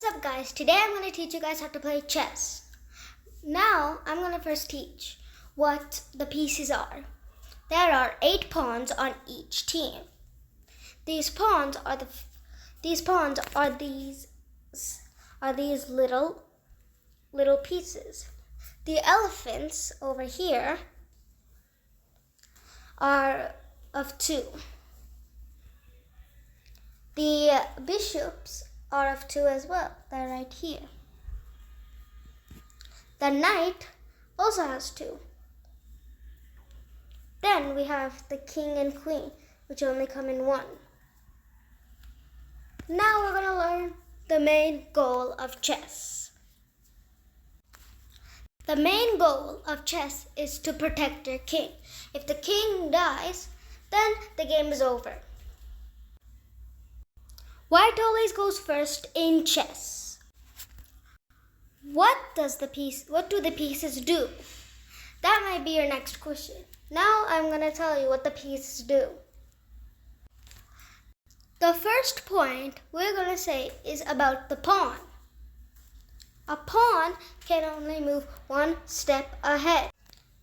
What's up guys, today I'm going to teach you guys how to play chess. Now I'm going to first teach what the pieces are. There are 8 pawns on each team. These pawns are these little pieces. The elephants over here are of 2. The bishops are of 2 as well. They're right here. The knight also has 2. Then we have the king and queen, which only come in 1. Now we're going to learn the main goal of chess. The main goal of chess is to protect your king. If the king dies, then the game is over. White always goes first in chess. What do the pieces do? That might be your next question. Now I'm going to tell you what the pieces do. The first point we're going to say is about the pawn. A pawn can only move 1 step ahead.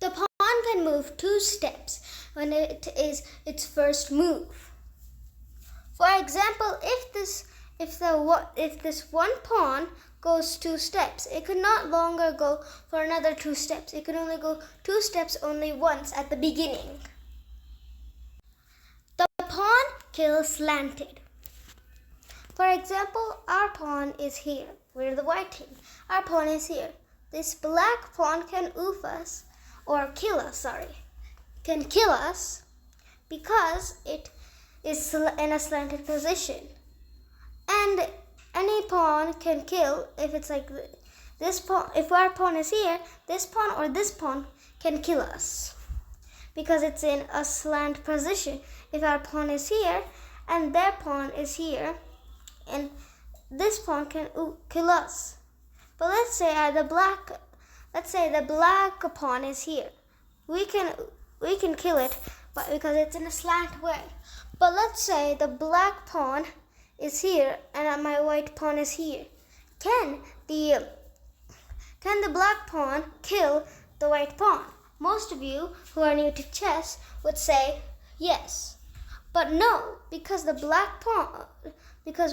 The pawn can move 2 steps when it is its first move. For example, if this one pawn goes 2 steps, it could not longer go for another 2 steps. It could only go 2 steps only once at the beginning. The pawn kills slanted. For example, our pawn is here. We're the white team. Our pawn is here. This black pawn can can kill us because it is in a slanted position. And any pawn can kill if it's like this pawn. If our pawn is here, this pawn or this pawn can kill us because it's in a slant position. If our pawn is here and their pawn is here, and this pawn can kill us. But let's say the black pawn is here. We can kill it, but because it's in a slant way. But let's say the black pawn is here and my white pawn is here. Can the black pawn kill the white pawn? Most of you who are new to chess would say yes. But no, because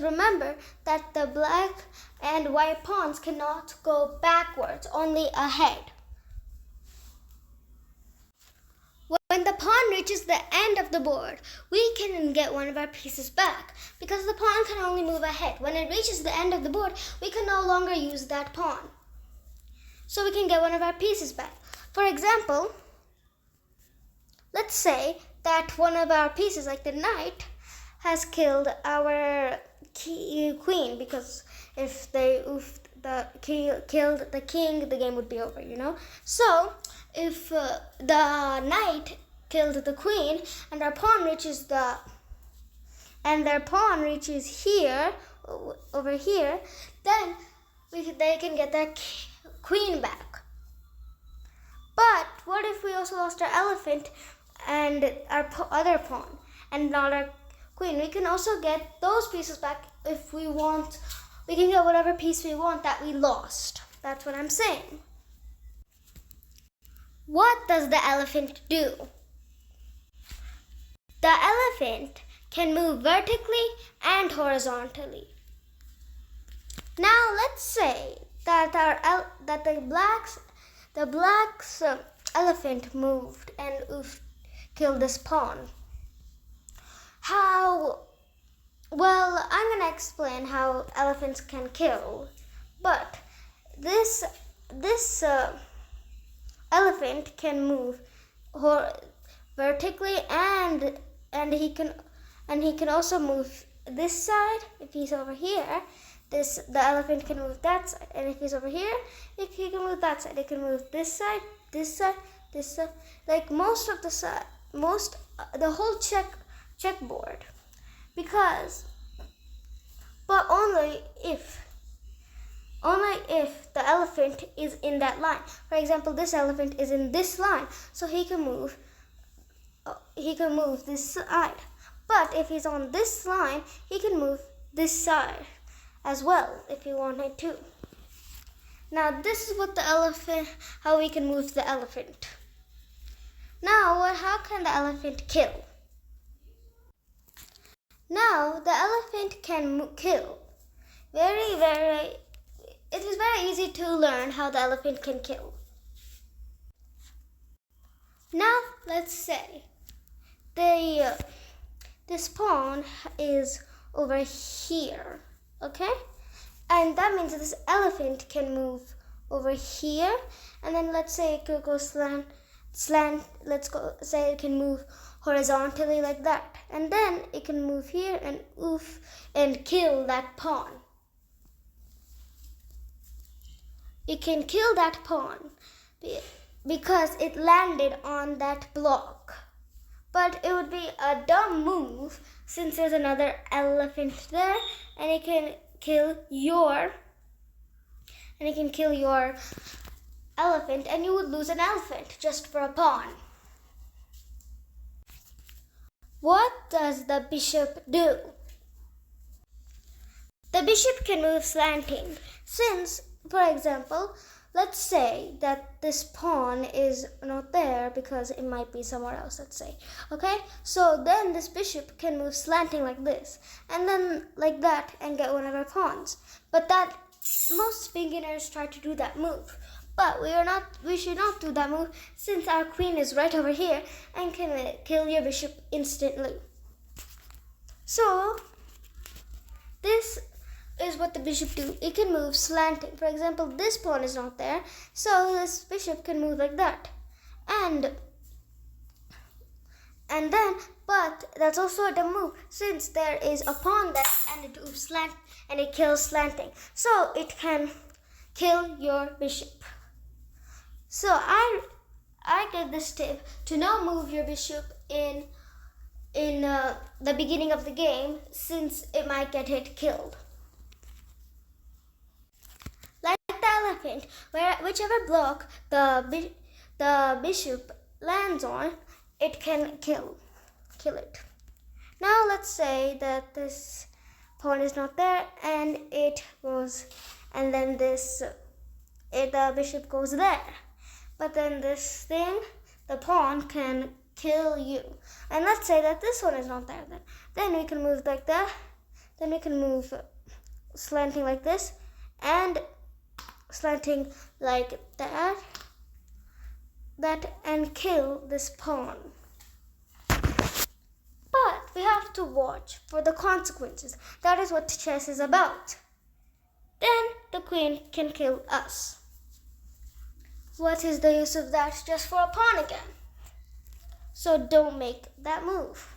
remember that the black and white pawns cannot go backwards, only ahead. When the pawn reaches the end of the board, we can get one of our pieces back because the pawn can only move ahead. When it reaches the end of the board, we can no longer use that pawn. So we can get one of our pieces back. For example, let's say that one of our pieces, like the knight, has killed our queen, because if they killed the king, the game would be over, So if the knight killed the queen and their pawn reaches here, over here, then they can get their queen back. But what if we also lost our elephant and our other pawn and not our queen? We can also get those pieces back if we want. We can get whatever piece we want that we lost. That's what I'm saying. What does the elephant do? The elephant can move vertically and horizontally. Now let's say that the black's elephant moved and killed this pawn. Well, I'm going to explain how elephants can kill. But this elephant can move vertically and he can also move this side. If he's over here, the elephant can move that side, and if he's over here, he can move that side. It can move this side, this side, this side, like the whole chessboard. But only if the elephant is in that line. For example, this elephant is in this line, so he can move this side. But if he's on this line, he can move this side. as well if you wanted to. Now this is what the elephant, how we can move the elephant. Now how can the elephant kill? Now the elephant can kill. It is very easy to learn how the elephant can kill. Now let's say this pawn is over here, okay? And that means that this elephant can move over here, and then let's say it could go slant, say it can move horizontally like that, and then it can move here and kill that pawn. It can kill that pawn because it landed on that block. But it would be a dumb move since there's another elephant there, and it can kill your elephant, and you would lose an elephant just for a pawn. What does the bishop do? The bishop can move slanting. Since, for example, let's say that this pawn is not there because it might be somewhere else, let's say. Okay? So then this bishop can move slanting like this, and then like that, and get one of our pawns. But that most beginners try to do that move. But we should not do that move since our queen is right over here and can kill your bishop instantly. So this is what the bishop do. It can move slanting. For example, this pawn is not there, so this bishop can move like that. But that's also a dumb move since there is a pawn there and it moves slant and it kills slanting. So it can kill your bishop. So I give this tip to not move your bishop in the beginning of the game since it might get it killed. Like the elephant, whichever block the bishop lands on, it can kill it. Now let's say that this pawn is not there and it goes, and then the bishop goes there. But then the pawn can kill you. And let's say that this one is not there then we can move like that. Then we can move slanting like this and slanting like that and kill this pawn. But we have to watch for the consequences. That is what chess is about. Then the queen can kill us. What is the use of that just for a pawn again? So don't make that move.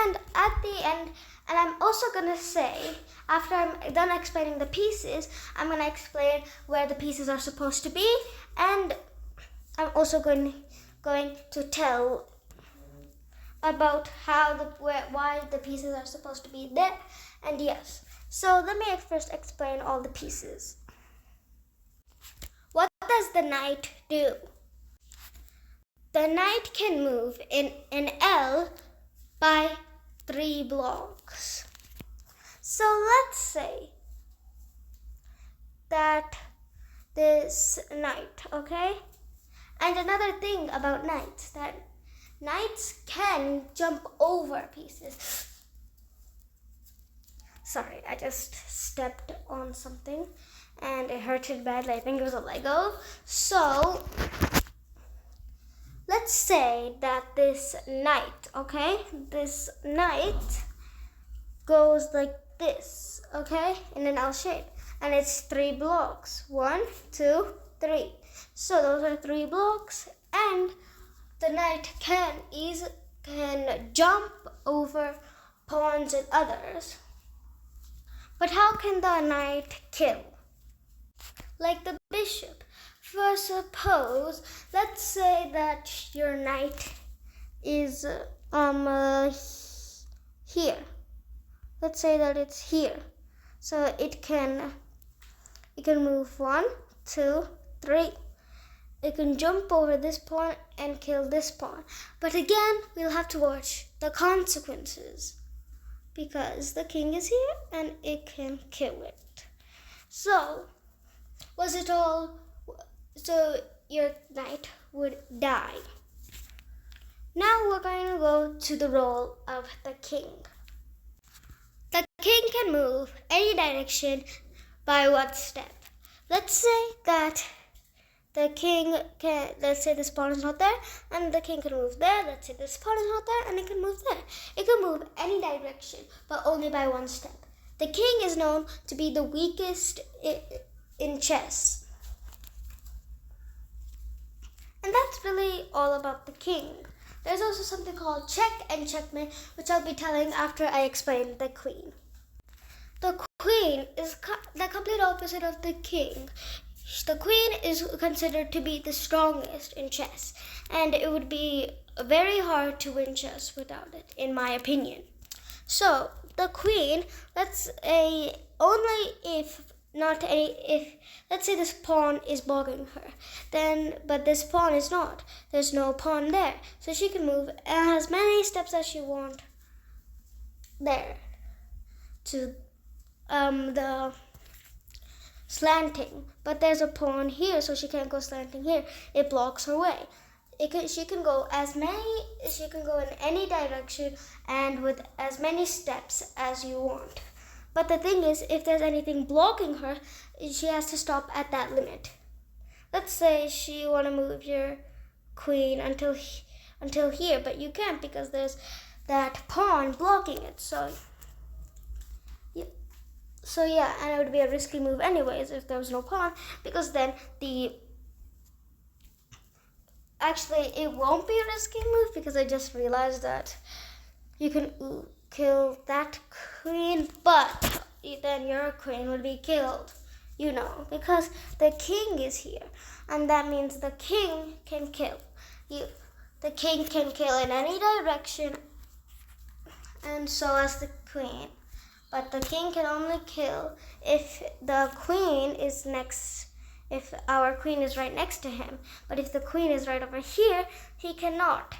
And at the end, and I'm also gonna say, after I'm done explaining the pieces, I'm gonna explain where the pieces are supposed to be, and I'm also going to tell about why the pieces are supposed to be there. And yes, so let me first explain all the pieces. What does the knight do? The knight can move in an L by 3 blocks. So let's say that this knight, okay? And another thing about knights, that knights can jump over pieces. Sorry, I just stepped on something and it hurted badly. I think it was a Lego. So let's say that this knight, okay? This knight goes like this, okay? In an L shape. And it's 3 blocks. 1, 2, 3. So those are 3 blocks, and the knight can jump over pawns and others. But how can the knight kill? Like the bishop. For suppose, let's say that your knight is here. Let's say that it's here. So it can move 1, 2, 3. It can jump over this pawn and kill this pawn. But again, we'll have to watch the consequences because the king is here and it can kill it. So, was it all? So your knight would die. Now we're going to go to the role of the king. The king can move any direction by one step. Let's say that the king can, let's say this pawn is not there and the king can move there. Let's say this pawn is not there and it can move there. It can move any direction but only by one step. The king is known to be the weakest in chess. And that's really all about the king. There's also something called check and checkmate, which I'll be telling after I explain the queen. The queen is the complete opposite of the king. The queen is considered to be the strongest in chess, and it would be very hard to win chess without it, in my opinion. So, the queen, let's say only if let's say this pawn is blocking her, but this pawn is not. There's no pawn there, so she can move as many steps as she wants there to the slanting. But there's a pawn here, so she can't go slanting here. It blocks her way. She can go in any direction and with as many steps as you want. But the thing is, if there's anything blocking her, she has to stop at that limit. Let's say she want to move your queen until here, but you can't because there's that pawn blocking it. So yeah, and it would be a risky move anyways if there was no pawn, because then actually it won't be a risky move because I just realized that you can kill that queen, but then your queen would be killed, because the king is here, and that means the king can kill you. The king can kill in any direction, and so as the queen. But the king can only kill if the queen is if our queen is right next to him. But if the queen is right over here, he cannot.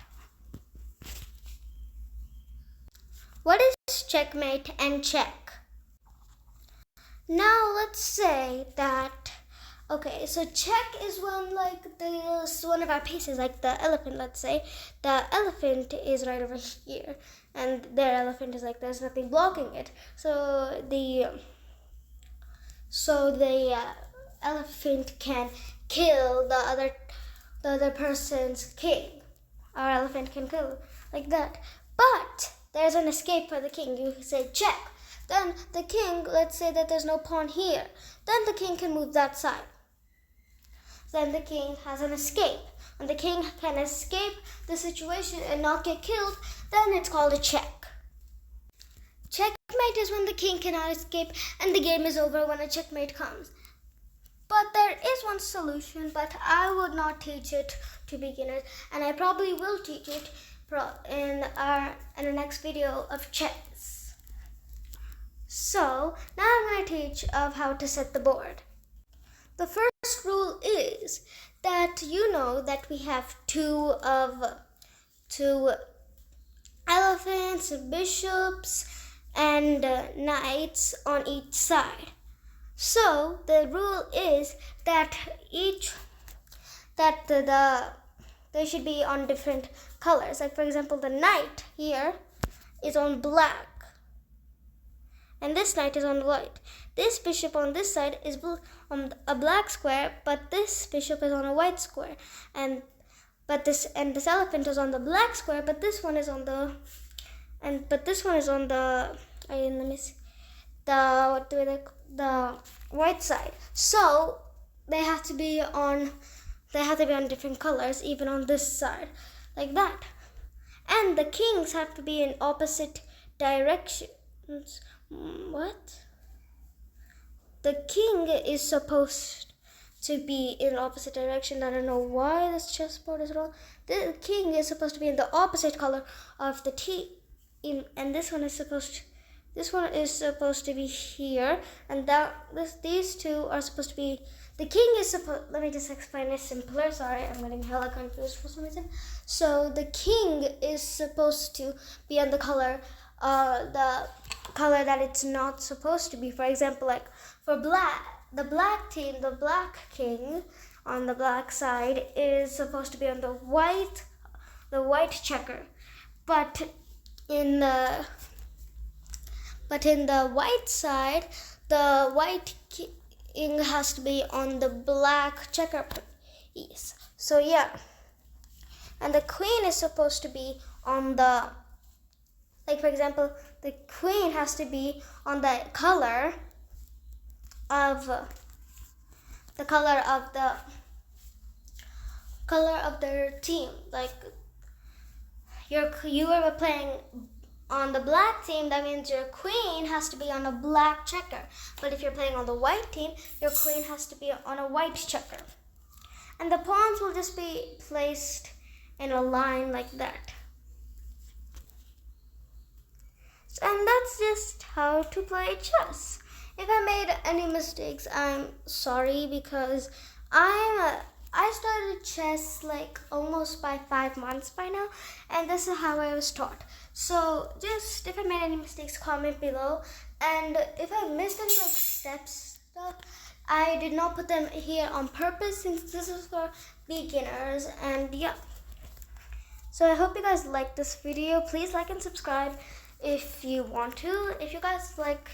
What is checkmate and check? Now let's say that, okay, so check is when one of our pieces, like the elephant, let's say, the elephant is right over here, and their elephant is there's nothing blocking it. So the elephant can kill the other person's king. Our elephant can kill like that. But there's an escape for the king. You say check. Then the king, let's say that there's no pawn here. Then the king can move that side. Then the king has an escape. When the king can escape the situation and not get killed, then it's called a check. Checkmate is when the king cannot escape and the game is over when a checkmate comes. But there is one solution, but I would not teach it to beginners, and I probably will teach it in the next video of chess. So now I'm going to teach of how to set the board. The first rule is that that we have two elephants, bishops, and knights on each side. So the rule is that they should be on different colors. Like for example, the knight here is on black, and this knight is on white. This bishop on this side is on a black square, but this bishop is on a white square, and this elephant is on the black square, but this one is on the the white side. So they have to be on different colors, even on this side, like that. And the kings have to be in opposite directions. What? The king is supposed to be in opposite direction. I don't know why this chessboard is wrong. The king is supposed to be in the opposite color of the team, and this one is supposed to be here, and these two are supposed to be the king is supposed, let me just explain it simpler. Sorry, I'm getting hella confused for some reason. So the king is supposed to be on the color that it's not supposed to be. For example, like for black, the black team, the black king on the black side is supposed to be on the white checker. But in the white side, the white king has to be on the black checker piece. So yeah. And the queen is supposed to be on the, like for example, the queen has to be on the color of their team. Like you were playing on the black team, that means your queen has to be on a black checker. But if you're playing on the white team, your queen has to be on a white checker. And the pawns will just be placed in a line like that. And that's just how to play chess. If I made any mistakes, I'm sorry, because I started chess like almost by 5 months by now, and this is how I was taught. So just if I made any mistakes, comment below. And if I missed any like steps stuff, I did not put them here on purpose, since this is for beginners. And yeah. So I hope you guys like this video. Please like and subscribe if you want to. If you guys like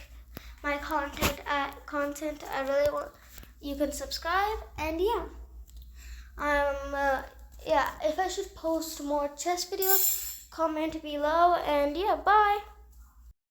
my content, I really want you can subscribe. And yeah. If I should post more chess videos, comment below. And yeah, bye.